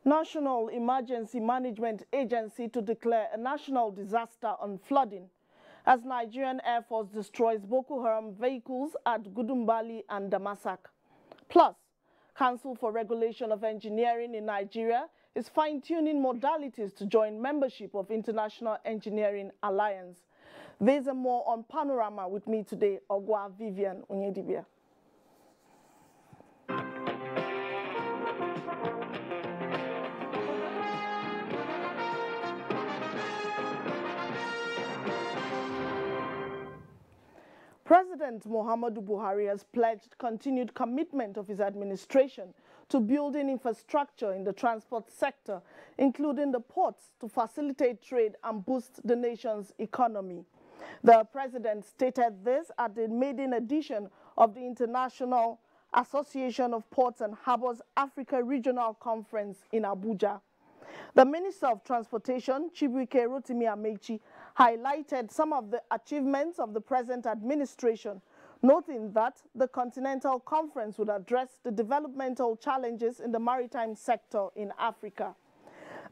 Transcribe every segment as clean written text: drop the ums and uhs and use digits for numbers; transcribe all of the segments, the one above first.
National Emergency Management Agency to declare a national disaster on flooding as Nigerian Air Force destroys Boko Haram vehicles at Gudumbali and Damasak. Plus, Council for Regulation of Engineering in Nigeria is fine-tuning modalities to join membership of International Engineering Alliance. There's and more on Panorama with me today, Ogwa Vivian Onyedibia. President Muhammadu Buhari has pledged continued commitment of his administration to building infrastructure in the transport sector, including the ports, to facilitate trade and boost the nation's economy. The president stated this at the maiden edition of the International Association of Ports and Harbors Africa Regional Conference in Abuja. The Minister of Transportation, Chibuike Rotimi Amechi, highlighted some of the achievements of the present administration, noting that the Continental Conference would address the developmental challenges in the maritime sector in Africa.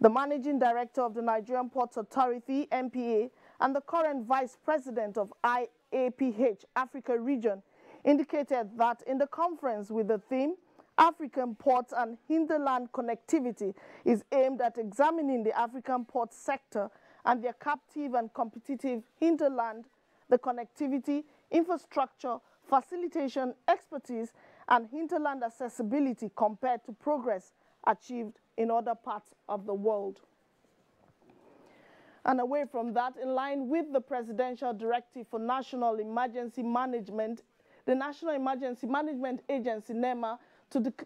The Managing Director of the Nigerian Ports Authority, NTA, and the current Vice President of IAPH Africa Region indicated that in the conference with the theme African Ports and Hinterland Connectivity is aimed at examining the African port sector and their captive and competitive hinterland, the connectivity, infrastructure, facilitation, expertise, and hinterland accessibility compared to progress achieved in other parts of the world. And away from that, in line with the Presidential Directive for National Emergency Management, the National Emergency Management Agency, NEMA,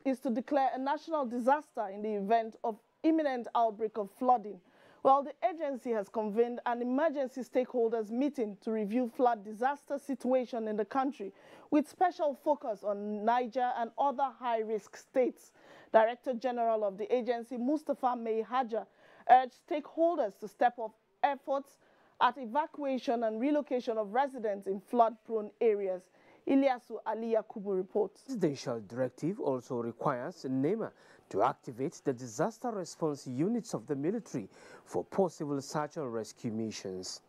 is to declare a national disaster in the event of imminent outbreak of flooding. Well, the agency has convened an emergency stakeholders meeting to review flood disaster situation in the country, with special focus on Niger and other high-risk states. Director General of the agency, Mustapha May Haja, urged stakeholders to step up efforts at evacuation and relocation of residents in flood-prone areas. Ilyasu Ali Yakubu reports. The presidential directive also requires NEMA to activate the disaster response units of the military for possible search and rescue missions.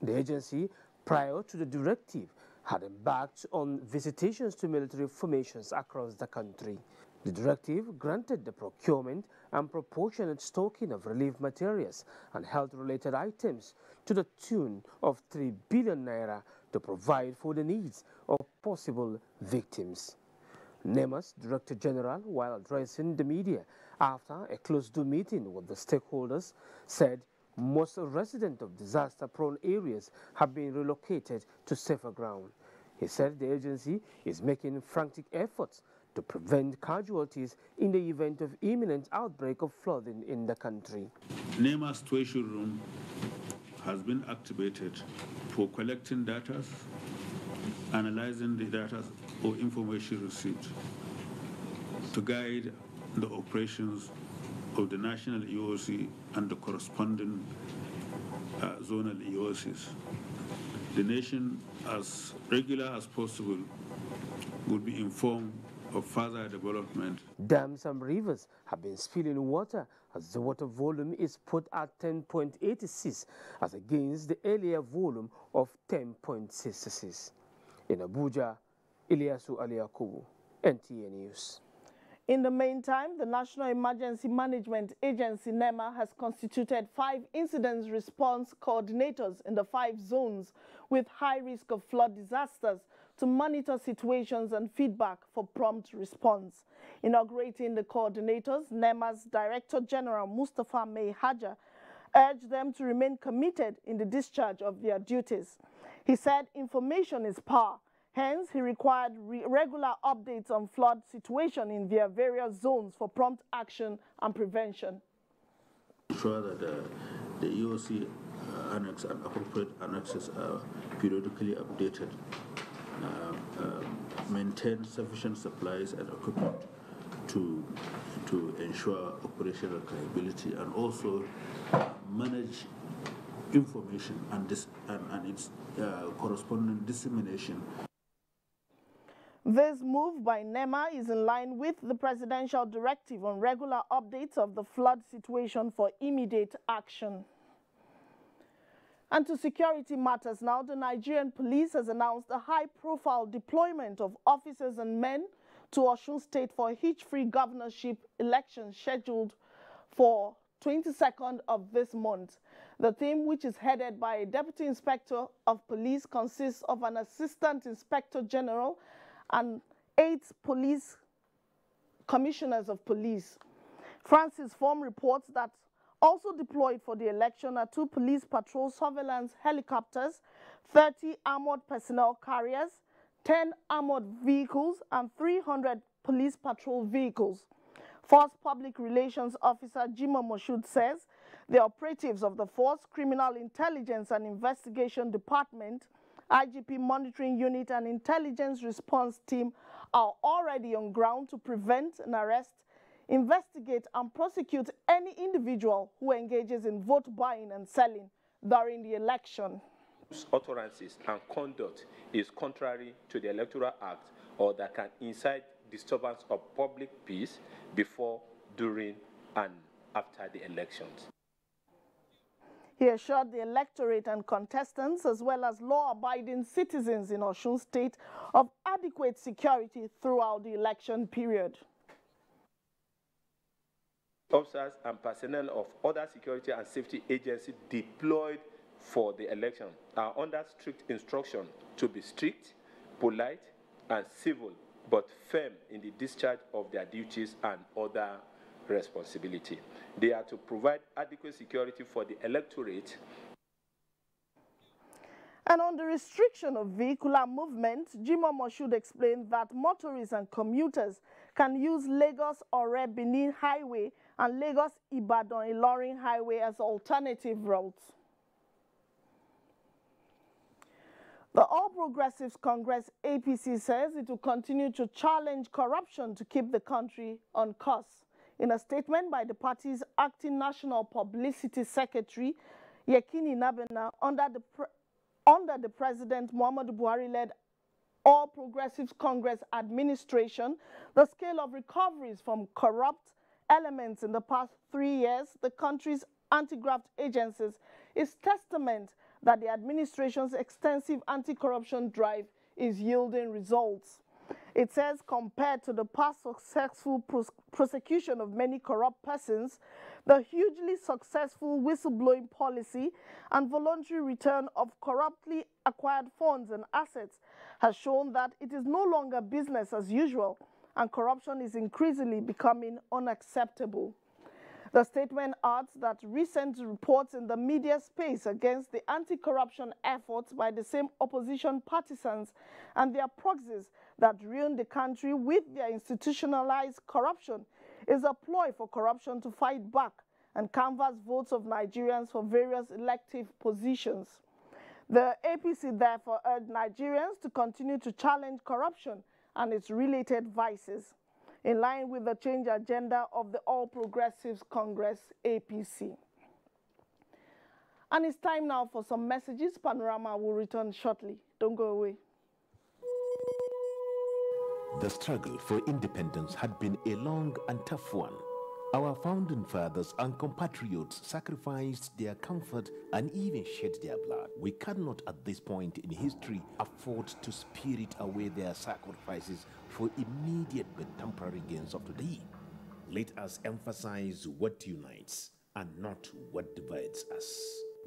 The agency, prior to the directive, had embarked on visitations to military formations across the country. The directive granted the procurement and proportionate stocking of relief materials and health-related items to the tune of 3 billion naira to provide for the needs of possible victims. NEMA's Director General, while addressing the media after a closed-door meeting with the stakeholders, said most residents of disaster-prone areas have been relocated to safer ground. He said the agency is making frantic efforts to prevent casualties in the event of imminent outbreak of flooding in the country. NEMA situation room has been activated for collecting data, analyzing the data or information received to guide the operations of the national EOC and the corresponding zonal EOCs. The nation, as regular as possible, will be informed of further development. Dams and rivers have been spilling water as the water volume is put at 10.86 as against the earlier volume of 10.66. In Abuja, Ilyasu Ali Yakubu, NTA News. In the meantime, the National Emergency Management Agency, NEMA, has constituted 5 incident response coordinators in the 5 zones with high risk of flood disasters to monitor situations and feedback for prompt response. Inaugurating the coordinators, NEMA's Director General Mustapha May Haja urged them to remain committed in the discharge of their duties. He said information is power. Hence, he required regular updates on flood situation in their various zones for prompt action and prevention. Ensure that the EOC annex and appropriate annexes are periodically updated. Maintain sufficient supplies and equipment to ensure operational capability, and also manage information and its corresponding dissemination. This move by NEMA is in line with the presidential directive on regular updates of the flood situation for immediate action. And to security matters now, the Nigerian police has announced a high-profile deployment of officers and men to Osun State for a hitch-free governorship election scheduled for 22nd of this month. The team, which is headed by a Deputy Inspector of Police, consists of an Assistant Inspector General and 8 police commissioners of police. Francis Form reports that also deployed for the election are 2 police patrol surveillance helicopters, 30 armored personnel carriers, 10 armored vehicles, and 300 police patrol vehicles. Force Public Relations Officer Jimoh Moshood says the operatives of the Force Criminal Intelligence and Investigation Department, IGP Monitoring Unit, and Intelligence Response Team are already on ground to prevent and arrest, investigate and prosecute any individual who engages in vote buying and selling during the election. Utterances and conduct is contrary to the Electoral Act or that can incite disturbance of public peace before, during, and after the elections. He assured the electorate and contestants, as well as law-abiding citizens in Osun State, of adequate security throughout the election period. Officers and personnel of other security and safety agencies deployed for the election are under strict instruction to be strict, polite, and civil, but firm in the discharge of their duties and other responsibility. They are to provide adequate security for the electorate. And on the restriction of vehicular movement, Jimoh Moshood explained that motorists and commuters can use Lagos-Ore-Benin Highway and Lagos-Ibadan-Ilorin Highway as alternative routes. The All Progressives Congress APC says it will continue to challenge corruption to keep the country on course. In a statement by the party's acting National Publicity Secretary, Yekini Nabena, under the President Muhammadu Buhari-led All Progressives Congress administration, the scale of recoveries from corrupt elements in the past 3 years, the country's anti-graft agencies, is testament that the administration's extensive anti-corruption drive is yielding results. It says compared to the past successful prosecution of many corrupt persons, the hugely successful whistleblowing policy and voluntary return of corruptly acquired funds and assets has shown that it is no longer business as usual and corruption is increasingly becoming unacceptable. The statement adds that recent reports in the media space against the anti-corruption efforts by the same opposition partisans and their proxies that ruin the country with their institutionalized corruption is a ploy for corruption to fight back and canvass votes of Nigerians for various elective positions. The APC therefore urged Nigerians to continue to challenge corruption and its related vices, in line with the change agenda of the All Progressives Congress APC. And it's time now for some messages. Panorama will return shortly. Don't go away. The struggle for independence had been a long and tough one. Our founding fathers and compatriots sacrificed their comfort and even shed their blood. We cannot at this point in history afford to spirit away their sacrifices for immediate but temporary gains of today. Let us emphasize what unites and not what divides us.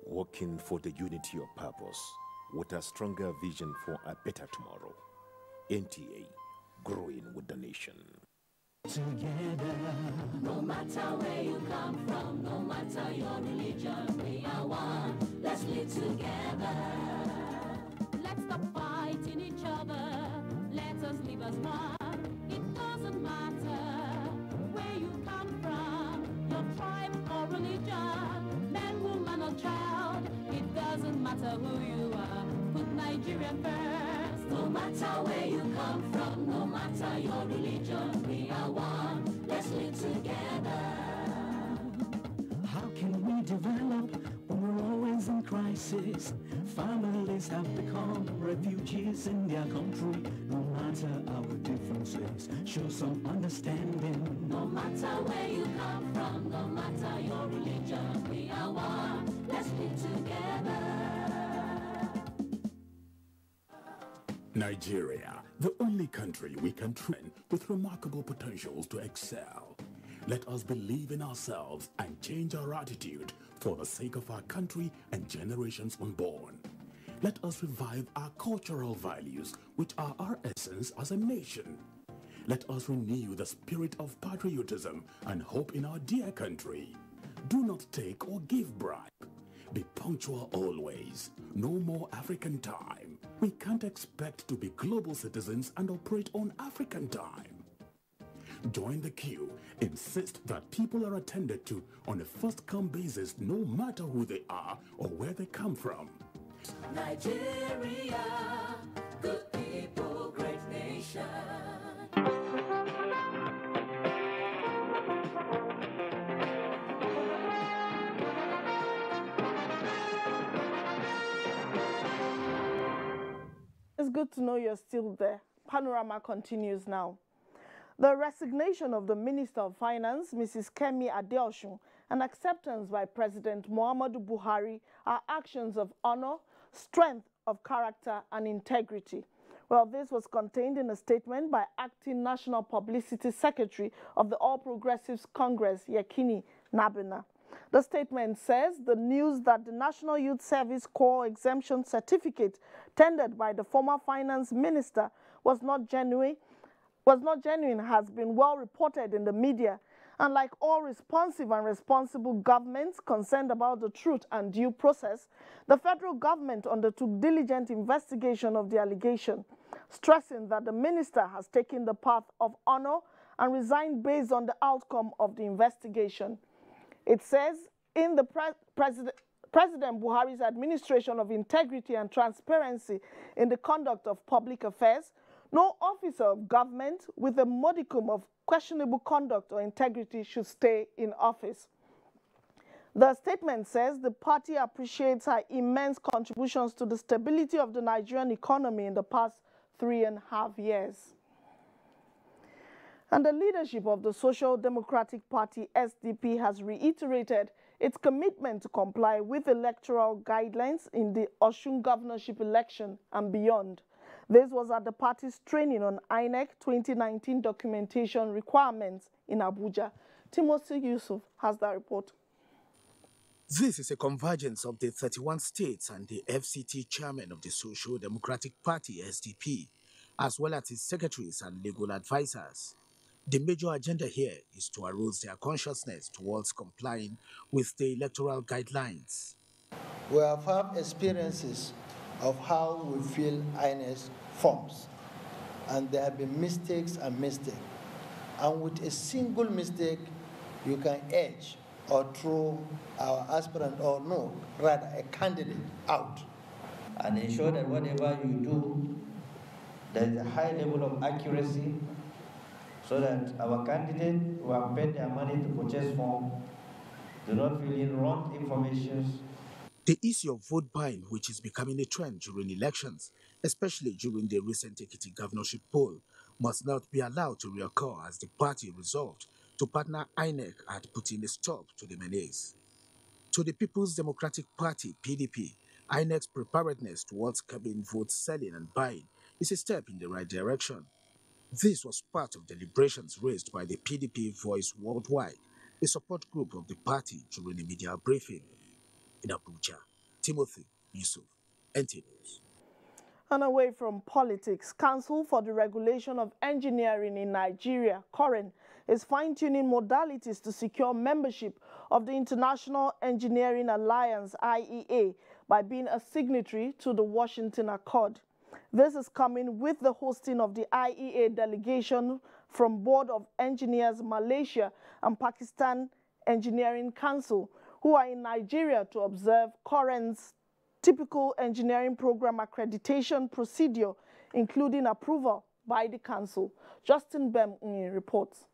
Working for the unity of purpose with a stronger vision for a better tomorrow. NTA, growing with the nation. Together, no matter where you come from, no matter your religion, we are one. Let's live together. Let's stop fighting each other. Let us live as one. It doesn't matter where you come from, your tribe or religion, man, woman or child. It doesn't matter who you are. Put Nigeria first. No matter where you come from, no matter your religion, we are one. Let's live together. How can we develop when we're always in crisis? Families have become refugees in their country, no matter our show some understanding. No matter where you come from, no matter your religion, we are one. Let's live together. Nigeria, the only country we can train with remarkable potentials to excel. Let us believe in ourselves and change our attitude for the sake of our country and generations unborn. Let us revive our cultural values, which are our essence as a nation. Let us renew the spirit of patriotism and hope in our dear country. Do not take or give bribe. Be punctual always. No more African time. We can't expect to be global citizens and operate on African time. Join the queue. Insist that people are attended to on a first-come basis, no matter who they are or where they come from. Nigeria, good people, great nation. It's good to know you're still there. Panorama continues now. The resignation of the Minister of Finance, Mrs. Kemi Adeosun, and acceptance by President Muhammadu Buhari are actions of honor, strength of character, and integrity. Well, this was contained in a statement by Acting National Publicity Secretary of the All Progressives Congress, Yekini Nabina. The statement says the news that the National Youth Service Corps exemption certificate tendered by the former finance minister was not genuine has been well reported in the media, and like all responsive and responsible governments concerned about the truth and due process, the federal government undertook diligent investigation of the allegation, stressing that the minister has taken the path of honor and resigned based on the outcome of the investigation. It says, in the President Buhari's administration of integrity and transparency in the conduct of public affairs, no officer of government with a modicum of questionable conduct or integrity should stay in office. The statement says the party appreciates her immense contributions to the stability of the Nigerian economy in the past 3.5 years. And the leadership of the Social Democratic Party, SDP, has reiterated its commitment to comply with electoral guidelines in the Osun governorship election and beyond. This was at the party's training on INEC 2019 documentation requirements in Abuja. Timothy Yusuf has that report. This is a convergence of the 31 states and the FCT chairman of the Social Democratic Party, SDP, as well as its secretaries and legal advisors. The major agenda here is to arouse their consciousness towards complying with the electoral guidelines. We have had experiences of how we fill INEC forms, and there have been mistakes and mistakes. And with a single mistake, you can edge or throw our aspirant or no, rather a candidate out. And ensure that whatever you do, there is a high level of accuracy so that our candidates who have paid their money to purchase form do not fill in wrong information. The issue of vote buying, which is becoming a trend during elections, especially during the recent Ekiti governorship poll, must not be allowed to reoccur as the party resolved to partner INEC at putting a stop to the menace. To the People's Democratic Party, PDP, INEC's preparedness towards curbing vote selling and buying is a step in the right direction. This was part of deliberations raised by the PDP Voice Worldwide, a support group of the party, during a media briefing. In Abuja, Timothy Yusuf, NTA News. And away from politics, Council for the Regulation of Engineering in Nigeria, COREN, is fine-tuning modalities to secure membership of the International Engineering Alliance, IEA, by being a signatory to the Washington Accord. This is coming with the hosting of the IEA delegation from Board of Engineers Malaysia and Pakistan Engineering Council, who are in Nigeria to observe COREN's typical engineering program accreditation procedure, including approval by the council. Justin Bem reports.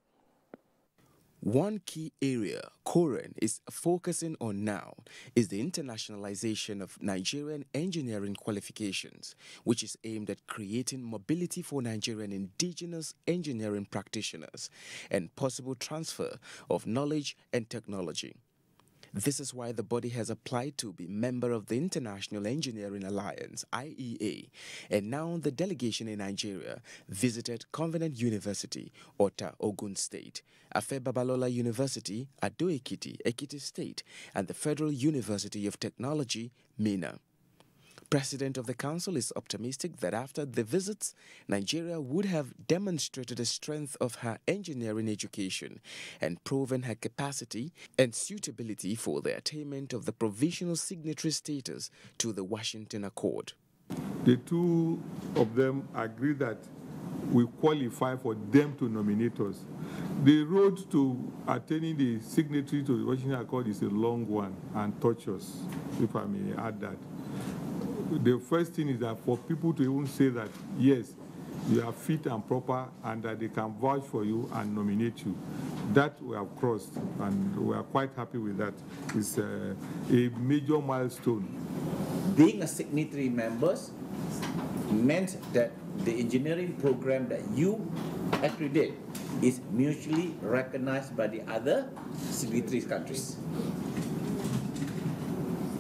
One key area Koren is focusing on now is the internationalization of Nigerian engineering qualifications, which is aimed at creating mobility for Nigerian indigenous engineering practitioners and possible transfer of knowledge and technology. This is why the body has applied to be member of the International Engineering Alliance, IEA, and now the delegation in Nigeria visited Covenant University, Ota, Ogun State, Afe Babalola University, Ado Ekiti, Ekiti State, and the Federal University of Technology, Minna. President of the Council is optimistic that after the visits, Nigeria would have demonstrated the strength of her engineering education and proven her capacity and suitability for the attainment of the provisional signatory status to the Washington Accord. The two of them agree that we qualify for them to nominate us. The road to attaining the signatory to the Washington Accord is a long one and tortuous, if I may add that. The first thing is that for people to even say that, yes, you are fit and proper and that they can vouch for you and nominate you, that we have crossed and we are quite happy with that. It's a major milestone. Being a signatory members meant that the engineering program that you accredit is mutually recognized by the other signatory countries.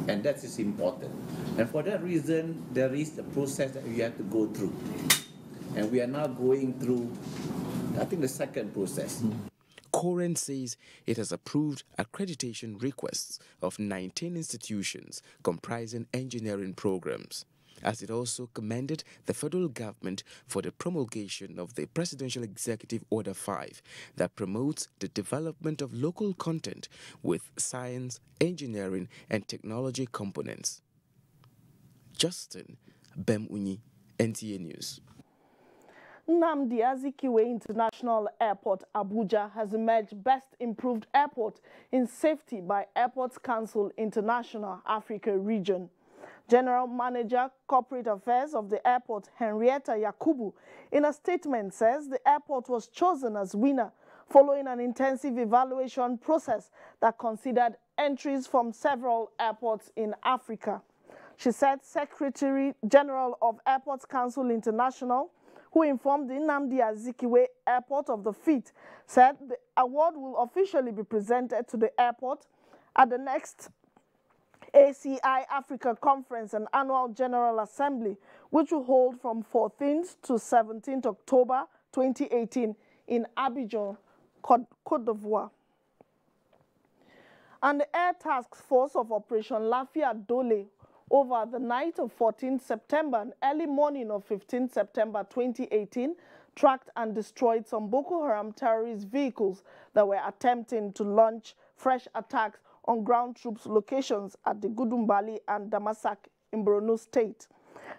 And that is important. And for that reason, there is a process that we have to go through. And we are now going through, I think, the second process. Koren says it has approved accreditation requests of 19 institutions comprising engineering programs, as it also commended the federal government for the promulgation of the Presidential Executive Order 5 that promotes the development of local content with science, engineering, and technology components. Justin Bemunyi, NTA News. Nnamdi Azikiwe International Airport, Abuja, has emerged Best Improved Airport in Safety by Airports Council International Africa Region. General Manager, Corporate Affairs of the airport, Henrietta Yakubu, in a statement says the airport was chosen as winner following an intensive evaluation process that considered entries from several airports in Africa. She said Secretary General of Airports Council International, who informed the Nnamdi Azikiwe Airport of the feat, said the award will officially be presented to the airport at the next ACI Africa Conference and Annual General Assembly, which will hold from 14th to 17th October 2018 in Abidjan, Côte d'Ivoire. And the Air Task Force of Operation Lafia Dole over the night of 14th September and early morning of 15th September 2018 tracked and destroyed some Boko Haram terrorist vehicles that were attempting to launch fresh attacks on ground troops locations at the Gudumbali and Damasak in Borno State.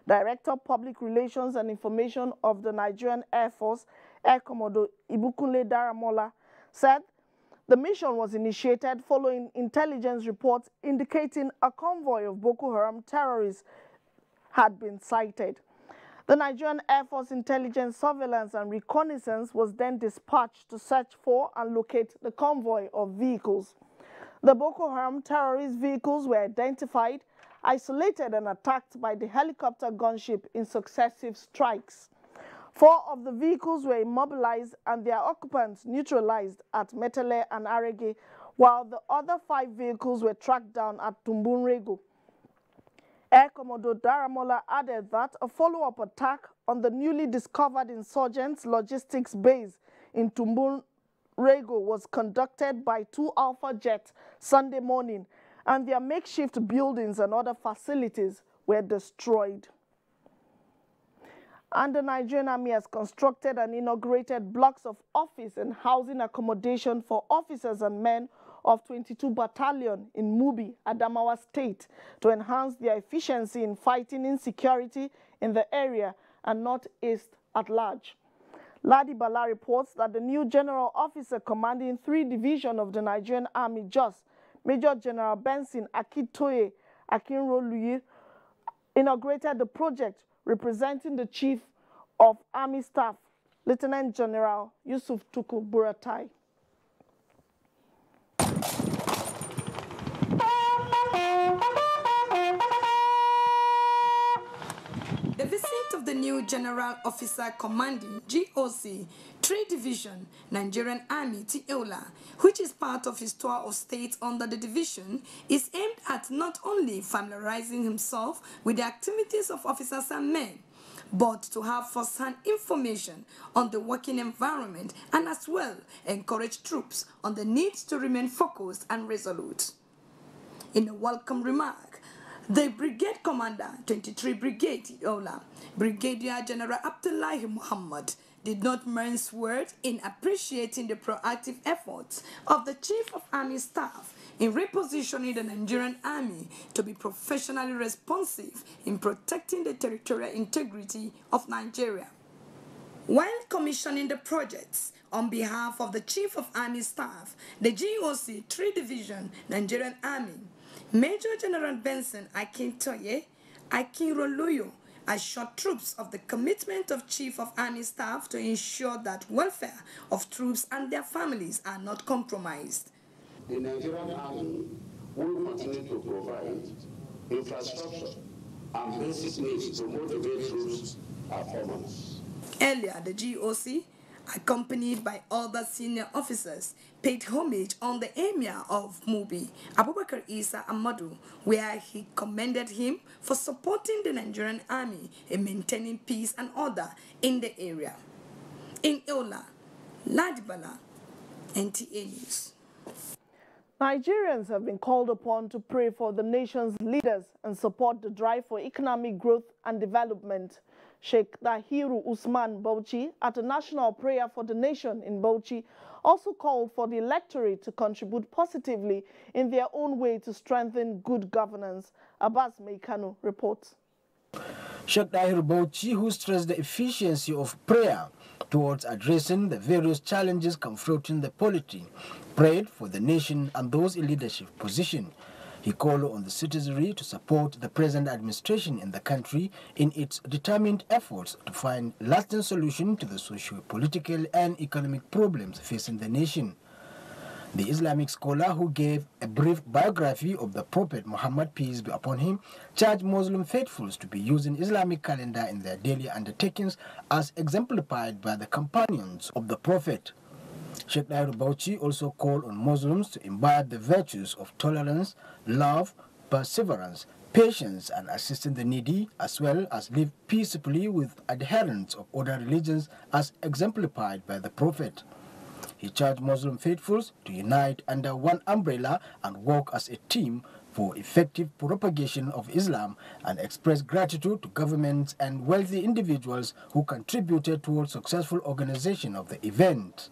Director of Public Relations and Information of the Nigerian Air Force, Air Commodore Ibukunle Daramola, said the mission was initiated following intelligence reports indicating a convoy of Boko Haram terrorists had been sighted. The Nigerian Air Force Intelligence Surveillance and Reconnaissance was then dispatched to search for and locate the convoy of vehicles. The Boko Haram terrorist vehicles were identified, isolated and attacked by the helicopter gunship in successive strikes. 4 of the vehicles were immobilized and their occupants neutralized at Metele and Arege, while the other 5 vehicles were tracked down at Tumbunrego. Air Commodore Daramola added that a follow-up attack on the newly discovered insurgents' logistics base in Tumbunrego was conducted by 2 Alpha jets Sunday morning, and their makeshift buildings and other facilities were destroyed. And the Nigerian Army has constructed and inaugurated blocks of office and housing accommodation for officers and men of 22 Battalion in Mubi, Adamawa State, to enhance their efficiency in fighting insecurity in the area and northeast at large. Ladi Bala reports that the new general officer commanding 3 Division of the Nigerian Army, JOS, Major General Benson Akintoye Akinroluyi, inaugurated the project, representing the Chief of Army Staff, Lieutenant General Yusuf Tuku Buratai. the new General Officer Commanding GOC 3 Division Nigerian Army TIOLA, which is part of his tour of state under the division, is aimed at not only familiarizing himself with the activities of officers and men, but to have first-hand information on the working environment and as well encourage troops on the need to remain focused and resolute. In a welcome remark, the Brigade Commander, 23 Brigade Yola, Brigadier General Abdullahi Muhammad, did not mince words in appreciating the proactive efforts of the Chief of Army Staff in repositioning the Nigerian Army to be professionally responsive in protecting the territorial integrity of Nigeria. While commissioning the projects on behalf of the Chief of Army Staff, the GOC 3 Division Nigerian Army, Major General Benson Akintoye Akinroluyo assured troops of the commitment of Chief of Army Staff to ensure that welfare of troops and their families are not compromised. The Nigerian Army will continue to provide infrastructure and basic needs to motivate troops' performance. Earlier, the GOC, accompanied by other senior officers, paid homage on the Emir of Mubi, Abubakar Isa Ahmadu, where he commended him for supporting the Nigerian Army in maintaining peace and order in the area. In Yola, Ladibala, NTA News. Nigerians have been called upon to pray for the nation's leaders and support the drive for economic growth and development. Sheikh Dahiru Usman Bauchi, at a national prayer for the nation in Bauchi, also called for the electorate to contribute positively in their own way to strengthen good governance. Abbas Meikano reports. Sheikh Dahiru Bauchi, who stressed the efficiency of prayer towards addressing the various challenges confronting the polity, prayed for the nation and those in leadership position. He called on the citizenry to support the present administration in the country in its determined efforts to find lasting solutions to the socio-political and economic problems facing the nation. The Islamic scholar, who gave a brief biography of the Prophet Muhammad, peace be upon him, charged Muslim faithfuls to be using Islamic calendar in their daily undertakings as exemplified by the companions of the Prophet. Sheikh Dahiru Bauchi also called on Muslims to imbibe the virtues of tolerance, love, perseverance, patience, and assisting the needy, as well as live peaceably with adherents of other religions as exemplified by the Prophet. He charged Muslim faithfuls to unite under one umbrella and work as a team for effective propagation of Islam, and express gratitude to governments and wealthy individuals who contributed towards successful organization of the event.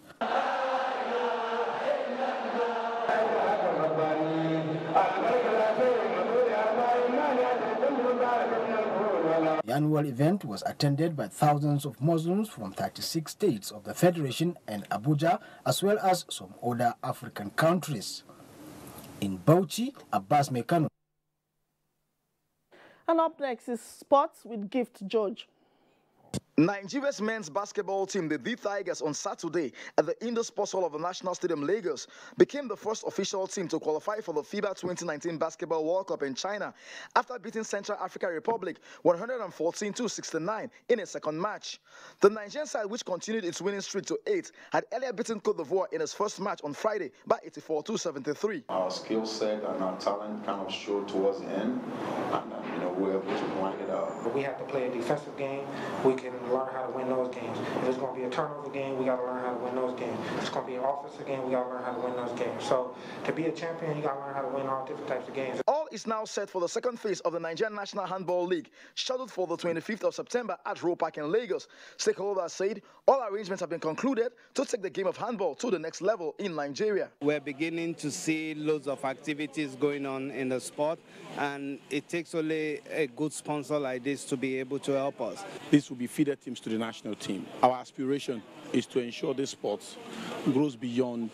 The annual event was attended by thousands of Muslims from 36 states of the Federation and Abuja, as well as some other African countries. In Bauchi, Abbas Mekano. And up next is sports with Gift George. Nigeria's men's basketball team, the D Tigers, on Saturday at the Indoor Sports Hall of the National Stadium, Lagos, became the first official team to qualify for the FIBA 2019 Basketball World Cup in China after beating Central African Republic 114-69 in its second match. The Nigerian side, which continued its winning streak to 8, had earlier beaten Cote d'Ivoire in its first match on Friday by 84-73. Our skill set and our talent kind of showed towards the end, and we were able to wind it up. We have to play a defensive game. We can learn how to win those games. If it's going to be a turnover game, we got to learn how to win those games. If it's going to be an offensive game, we got to learn how to win those games. So to be a champion, you got to learn how to win all different types of games. All is now set for the second phase of the Nigerian National Handball League, scheduled for the 25th of September at Roe Park in Lagos. Stakeholders said all arrangements have been concluded to take the game of handball to the next level in Nigeria. We're beginning to see loads of activities going on in the sport, and it takes only a good sponsor like this to be able to help us. This will be feeder teams to the national team. Our aspiration is to ensure this sport grows beyond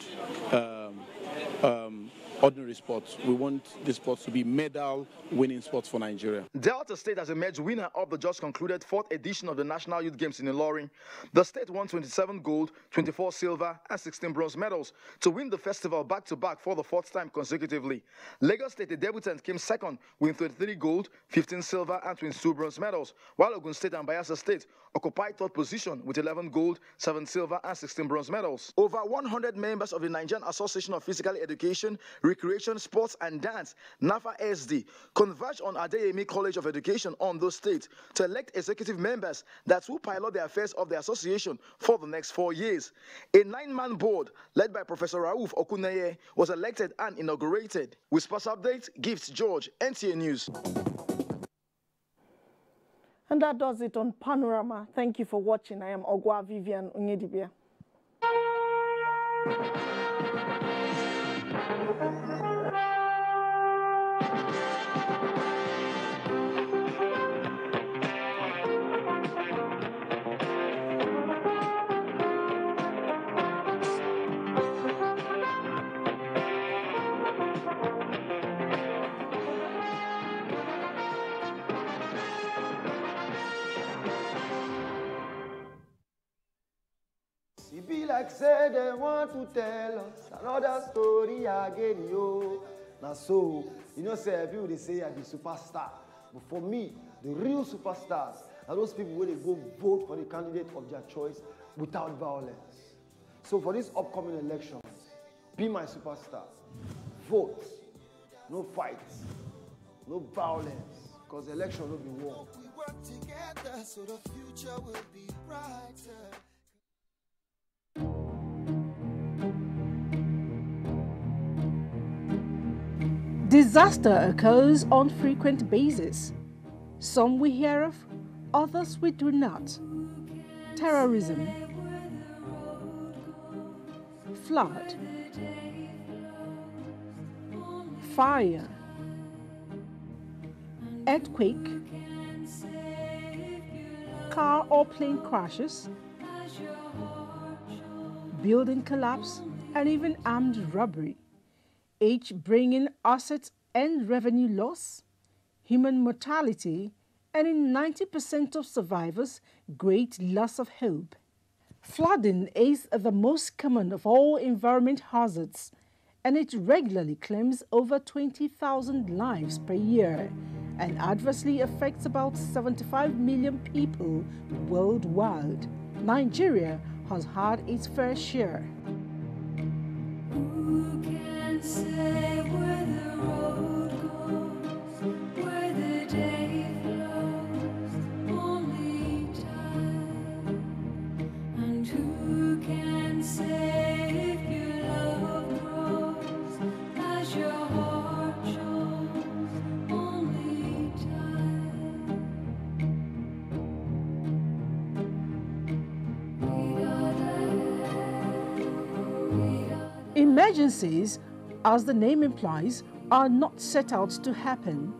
ordinary sports. We want the sports to be medal-winning sports for Nigeria. Delta State has emerged winner of the just concluded 4th edition of the National Youth Games in Ilorin. The state won 27 gold, 24 silver, and 16 bronze medals to win the festival back-to-back for the 4th time consecutively. Lagos State, the debutant, came second with 23 gold, 15 silver, and 22 bronze medals, while Ogun State and Bayelsa State occupied 3rd position with 11 gold, 7 silver, and 16 bronze medals. Over 100 members of the Nigerian Association of Physical Education, Recreation, Sports, and Dance, NAFA SD, converged on Adeyemi College of Education, Ondo State, to elect executive members that will pilot the affairs of the association for the next 4 years. A 9-man board led by Professor Rauf Okuneye was elected and inaugurated. With sports updates, Gifts George, NTA News. And that does it on Panorama. Thank you for watching. I am Ogwa Vivian Onyedibia. It be like say they want to tell us another story again, yo. Now so, you know, say people they say I be superstar. But for me, the real superstars are those people where they go vote for the candidate of their choice without violence. So for this upcoming elections, be my superstar. Vote. No fights. No violence. Because the election will be won. We work together so the future will be brighter. Disaster occurs on frequent basis. Some we hear of, others we do not. Terrorism, flood, fire, earthquake, car or plane crashes, building collapse, and even armed robbery, each bringing assets and revenue loss, human mortality, and in 90% of survivors, great loss of hope. Flooding is the most common of all environment hazards, and it regularly claims over 20,000 lives per year and adversely affects about 75 million people worldwide. Nigeria has had its fair share. Who can say where the road goes, where the day flows, only time. And who can say if your love grows as your heart shows, only time. Emergencies, as the name implies, are not set out to happen.